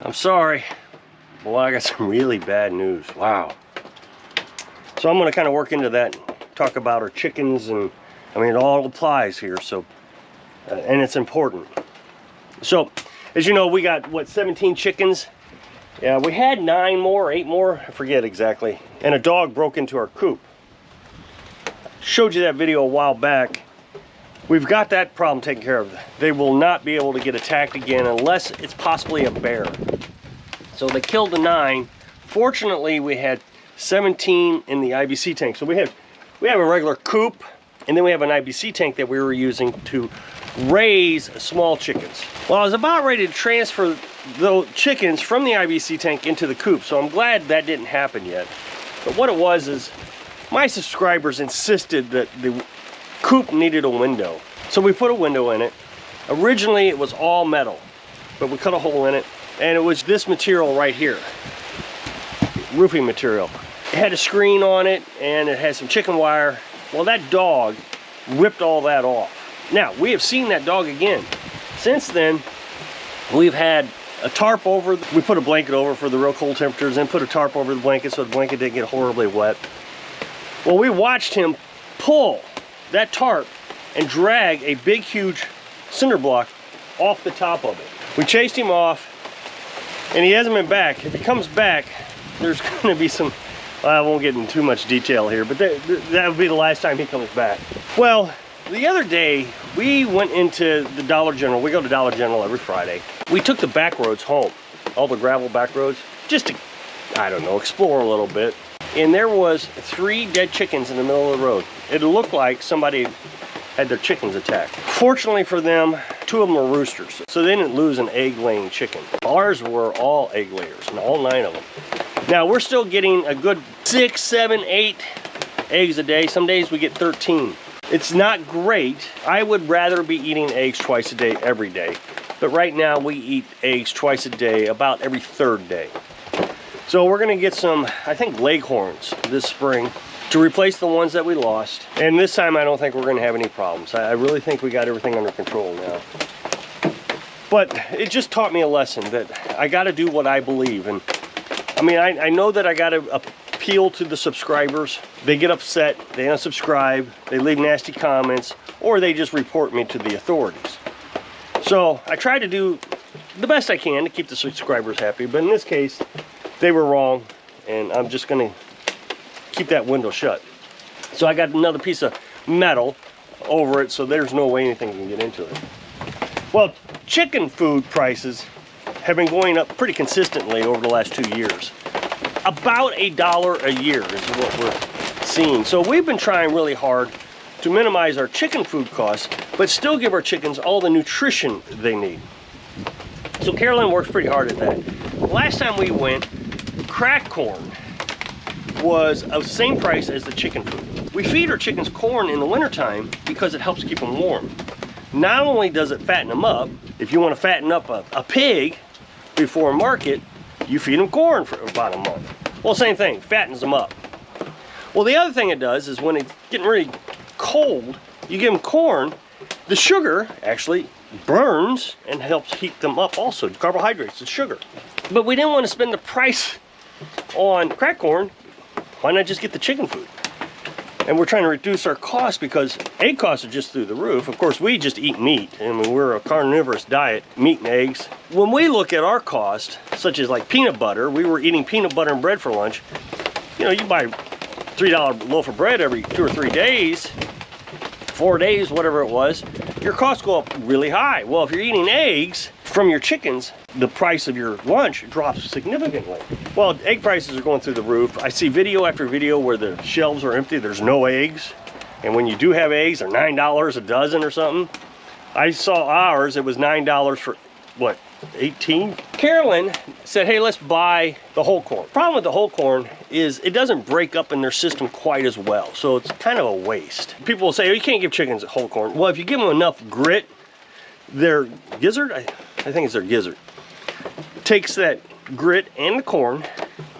I'm sorry. Boy, I got some really bad news. Wow. So I'm going to kind of work into that, talk about our chickens, and I mean, it all applies here. So, and it's important. So, as you know, we got, what, 17 chickens? Yeah, we had 9 more, 8 more, I forget exactly. And a dog broke into our coop. Showed you that video a while back. We've got that problem taken care of. They will not be able to get attacked again unless it's possibly a bear. So they killed the 9. Fortunately, we had 17 in the IBC tank. So we have a regular coop, and then we have an IBC tank that we were using to raise small chickens. Well, I was about ready to transfer the chickens from the IBC tank into the coop, so I'm glad that didn't happen yet. But what it was is my subscribers insisted that the coop needed a window. So we put a window in it. Originally it was all metal, but we cut a hole in it, and it was this material right here, roofing material. It had a screen on it, and it had some chicken wire. Well, that dog ripped all that off. Now, we have seen that dog again. Since then, we've had a tarp over, we put a blanket over for the real cold temperatures, and put a tarp over the blanket so the blanket didn't get horribly wet. Well, we watched him pull that tarp and drag a big, huge cinder block off the top of it. We chased him off, and he hasn't been back. If he comes back, there's going to be some, I won't get into too much detail here, but that would be the last time he comes back. Well, the other day, we went into the Dollar General. We go to Dollar General every Friday. We took the back roads home, all the gravel back roads, just to, I don't know, explore a little bit. And there was 3 dead chickens in the middle of the road. It looked like somebody had their chickens attacked. Fortunately for them, 2 of them were roosters, so they didn't lose an egg-laying chicken. Ours were all egg layers, and all 9 of them. Now, we're still getting a good 6, 7, 8 eggs a day. Some days we get 13. It's not great. I would rather be eating eggs twice a day every day. But right now we eat eggs twice a day, about every 3rd day. So we're gonna get some, I think, Leghorns this spring to replace the ones that we lost. And this time I don't think we're gonna have any problems. I really think we got everything under control now. But it just taught me a lesson that I gotta do what I believe. And I mean, I know that I gotta appeal to the subscribers. They get upset, they unsubscribe, they leave nasty comments, or they just report me to the authorities. So I try to do the best I can to keep the subscribers happy, but in this case, they were wrong, and I'm just gonna keep that window shut. So I got another piece of metal over it, so there's no way anything can get into it. Well, chicken food prices have been going up pretty consistently over the last 2 years. About $1 a year is what we're seeing. So we've been trying really hard to minimize our chicken food costs, but still give our chickens all the nutrition they need. So Carolyn works pretty hard at that. Last time we went, cracked corn was the same price as the chicken food. We feed our chickens corn in the wintertime because it helps keep them warm. Not only does it fatten them up, if you want to fatten up a pig before market, you feed them corn for about a month. Well, same thing, fattens them up. Well, the other thing it does is when it's getting really cold, you give them corn, the sugar actually burns and helps heat them up also. Carbohydrates, it's sugar. But we didn't want to spend the price on cracked corn. Why not just get the chicken food? And we're trying to reduce our costs because egg costs are just through the roof. Of course, we just eat meat. I mean, we're a carnivorous diet, meat and eggs. When we look at our cost, such as like peanut butter, we were eating peanut butter and bread for lunch. You know, you buy a $3 loaf of bread every 2 or 3 days, 4 days, whatever it was, your costs go up really high. Well, if you're eating eggs from your chickens, the price of your lunch drops significantly. Well, egg prices are going through the roof. I see video after video where the shelves are empty, there's no eggs. And when you do have eggs, they're $9 a dozen or something. I saw ours, it was $9 for, what, 18? Carolyn said, hey, let's buy the whole corn. Problem with the whole corn is it doesn't break up in their system quite as well. So it's kind of a waste. People will say, oh, you can't give chickens whole corn. Well, if you give them enough grit, their gizzard, I think it's their gizzard, takes that grit and the corn,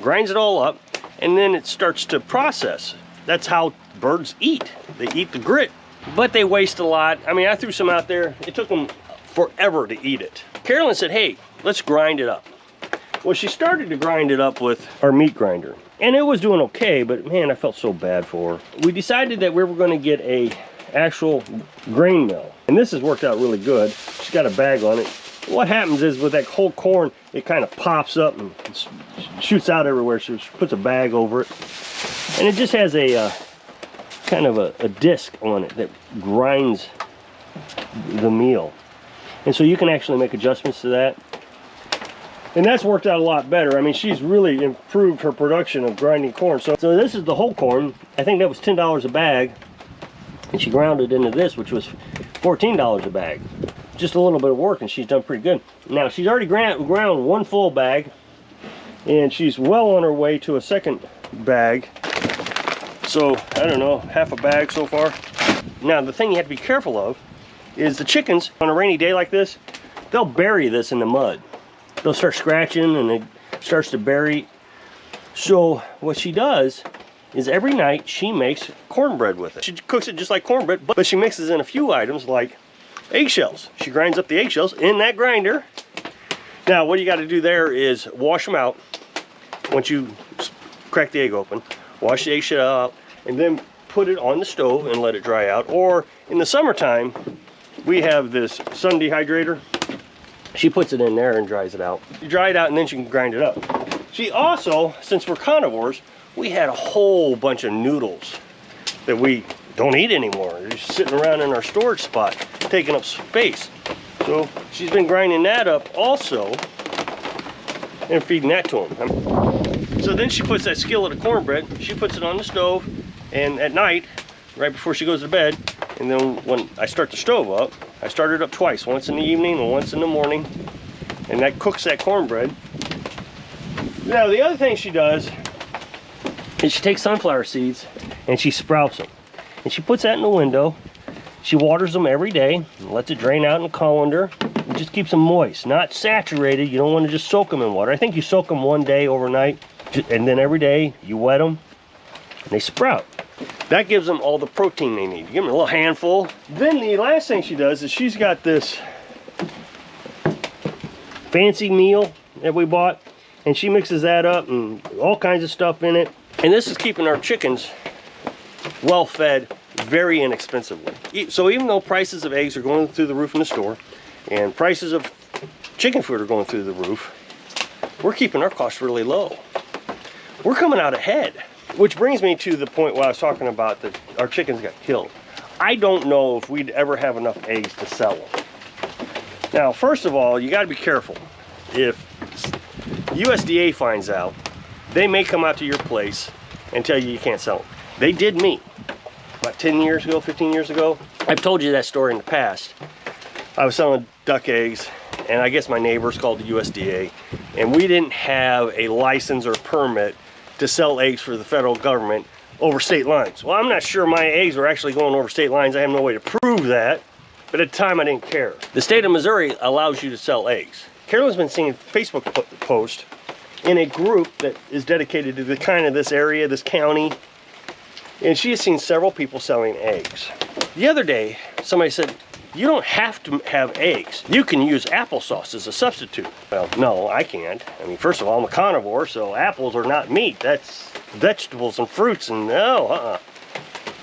grinds it all up, and then it starts to process. That's how birds eat. They eat the grit, but they waste a lot. I mean, I threw some out there. It took them forever to eat it. Carolyn said, hey, let's grind it up. Well, she started to grind it up with our meat grinder, and it was doing okay, but man, I felt so bad for her. We decided that we were going to get a actual grain mill, and this has worked out really good. She's got a bag on it. What happens is with that whole corn, it kind of pops up and shoots out everywhere. She puts a bag over it, and it just has a kind of a disc on it that grinds the meal, and so you can actually make adjustments to that, and that's worked out a lot better. I mean, she's really improved her production of grinding corn. So this is the whole corn. I think that was $10 a bag, and she ground it into this, which was $14 a bag. Just a little bit of work, and she's done pretty good. Now, she's already ground one full bag, and she's well on her way to a second bag. So, I don't know, half a bag so far. Now, the thing you have to be careful of is the chickens, on a rainy day like this, they'll bury this in the mud. They'll start scratching, and it starts to bury. So, what she does is every night she makes cornbread with it. She cooks it just like cornbread, but she mixes in a few items like eggshells. She grinds up the eggshells in that grinder. Now, what you got to do there is wash them out. Once you crack the egg open, wash the eggshell out, and then put it on the stove and let it dry out. Or in the summertime, we have this sun dehydrator. She puts it in there and dries it out. You dry it out, and then she can grind it up. She also, since we're carnivores, we had a whole bunch of noodles that we don't eat anymore. They're just sitting around in our storage spot, taking up space. So she's been grinding that up also and feeding that to them. So then she puts that skillet of cornbread, she puts it on the stove, and at night, right before she goes to bed, and then when I start the stove up, I start it up twice, once in the evening and once in the morning, and that cooks that cornbread. Now, the other thing she does is she takes sunflower seeds and she sprouts them. And she puts that in the window. She waters them every day and lets it drain out in the colander. It just keeps them moist, not saturated. You don't want to just soak them in water. I think you soak them one day overnight, and then every day you wet them and they sprout. That gives them all the protein they need. You give them a little handful. Then the last thing she does is she's got this fancy meal that we bought, and she mixes that up and all kinds of stuff in it. And this is keeping our chickens well fed very inexpensively. So even though prices of eggs are going through the roof in the store and prices of chicken food are going through the roof, we're keeping our costs really low. We're coming out ahead. Which brings me to the point where I was talking about that our chickens got killed. I don't know if we'd ever have enough eggs to sell them. Now, first of all, you got to be careful. If USDA finds out, they may come out to your place and tell you can't sell them. They did me about 10 years ago, 15 years ago. I've told you that story in the past. I was selling duck eggs, and I guess my neighbors called the USDA, and we didn't have a license or permit to sell eggs for the federal government over state lines. Well, I'm not sure my eggs were actually going over state lines. I have no way to prove that, but at the time I didn't care. The state of Missouri allows you to sell eggs. Carolyn's been seeing Facebook posts in a group that is dedicated to the kind of this area, this county, and she has seen several people selling eggs. The other day, somebody said, you don't have to have eggs. You can use applesauce as a substitute. Well, no, I can't. I mean, first of all, I'm a carnivore, so apples are not meat. That's vegetables and fruits, and no,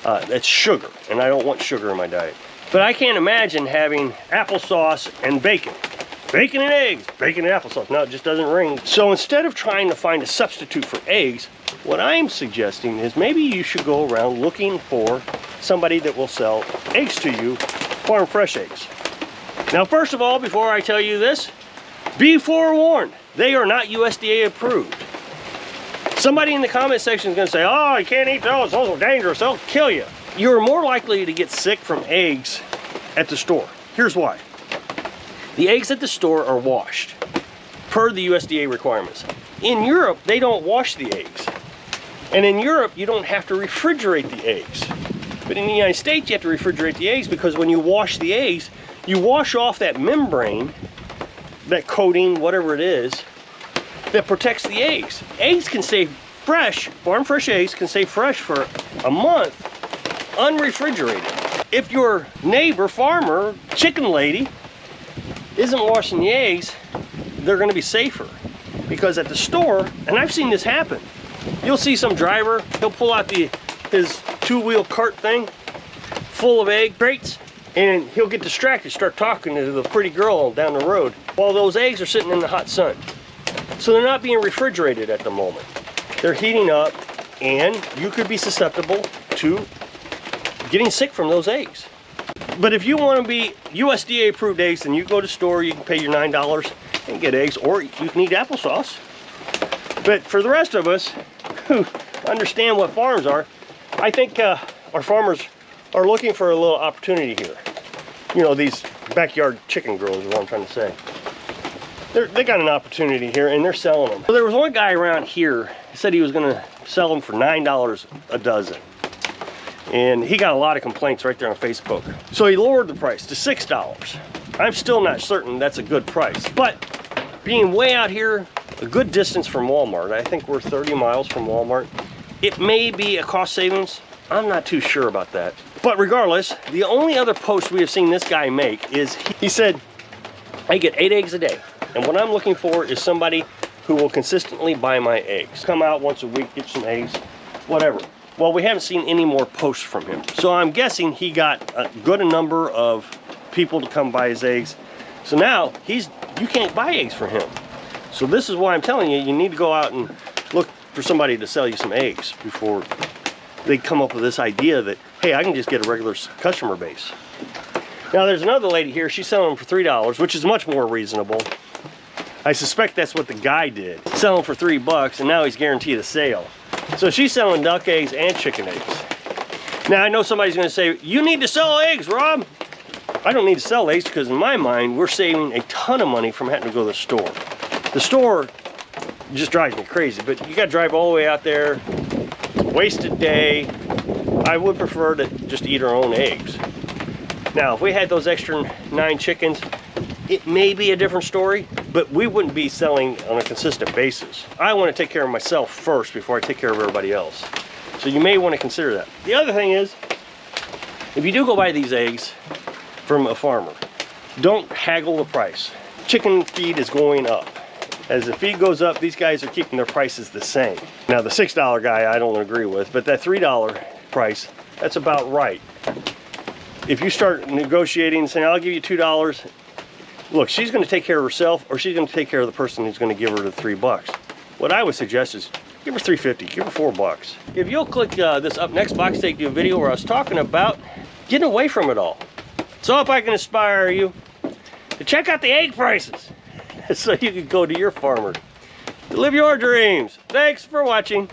that's sugar, and I don't want sugar in my diet. But I can't imagine having applesauce and bacon. Bacon and eggs, bacon and applesauce. No, it just doesn't ring. So instead of trying to find a substitute for eggs, what I'm suggesting is maybe you should go around looking for somebody that will sell eggs to you, farm fresh eggs. Now, first of all, before I tell you this, be forewarned, they are not USDA approved. Somebody in the comment section is going to say, oh, you can't eat those are dangerous, they'll kill you. You're more likely to get sick from eggs at the store. Here's why. The eggs at the store are washed per the USDA requirements. In Europe, they don't wash the eggs. And in Europe, you don't have to refrigerate the eggs. But in the United States, you have to refrigerate the eggs because when you wash the eggs, you wash off that membrane, that coating, whatever it is, that protects the eggs. Eggs can stay fresh, farm fresh eggs can stay fresh for a month, unrefrigerated. If your neighbor, farmer, chicken lady, isn't washing the eggs, they're going to be safer. Because at the store, and I've seen this happen, you'll see some driver, he'll pull out his two-wheel cart thing full of egg crates, and he'll get distracted, start talking to the pretty girl down the road while those eggs are sitting in the hot sun. So they're not being refrigerated at the moment. They're heating up, and you could be susceptible to getting sick from those eggs. But if you want to be USDA approved eggs, then you go to the store, you can pay your $9 and get eggs, or you can eat applesauce. But for the rest of us who understand what farms are, I think our farmers are looking for a little opportunity here. You know, these backyard chicken girls is what I'm trying to say. They got an opportunity here, and they're selling them. So there was one guy around here, he said he was going to sell them for $9 a dozen. And he got a lot of complaints right there on Facebook. So he lowered the price to $6. I'm still not certain that's a good price. But being way out here, a good distance from Walmart, I think we're 30 miles from Walmart, it may be a cost savings. I'm not too sure about that. But regardless, the only other post we have seen this guy make is, he said, I get 8 eggs a day. And what I'm looking for is somebody who will consistently buy my eggs. Come out once a week, get some eggs, whatever. Well, we haven't seen any more posts from him. So I'm guessing he got a good number of people to come buy his eggs. So now you can't buy eggs for him. So this is why I'm telling you, you need to go out and look for somebody to sell you some eggs before they come up with this idea that, hey, I can just get a regular customer base. Now there's another lady here, she's selling them for $3, which is much more reasonable. I suspect that's what the guy did. Sell them for $3, and now he's guaranteed a sale. So she's selling duck eggs and chicken eggs. Now I know somebody's gonna say, you need to sell eggs, Rob. I don't need to sell eggs because in my mind, we're saving a ton of money from having to go to the store. The store just drives me crazy, but you gotta drive all the way out there, wasted day. I would prefer to just eat our own eggs. Now, if we had those extra 9 chickens, it may be a different story, but we wouldn't be selling on a consistent basis. I want to take care of myself first before I take care of everybody else. So you may want to consider that. The other thing is, if you do go buy these eggs from a farmer, don't haggle the price. Chicken feed is going up. As the feed goes up, these guys are keeping their prices the same. Now the $6 guy I don't agree with, but that $3 price, that's about right. If you start negotiating and saying, I'll give you $2, look, she's going to take care of herself, or she's going to take care of the person who's going to give her the $3. What I would suggest is give her $3.50, give her $4. If you'll click this up next box, take you a video where I was talking about getting away from it all. So if I can inspire you to check out the egg prices so you can go to your farmer to live your dreams. Thanks for watching.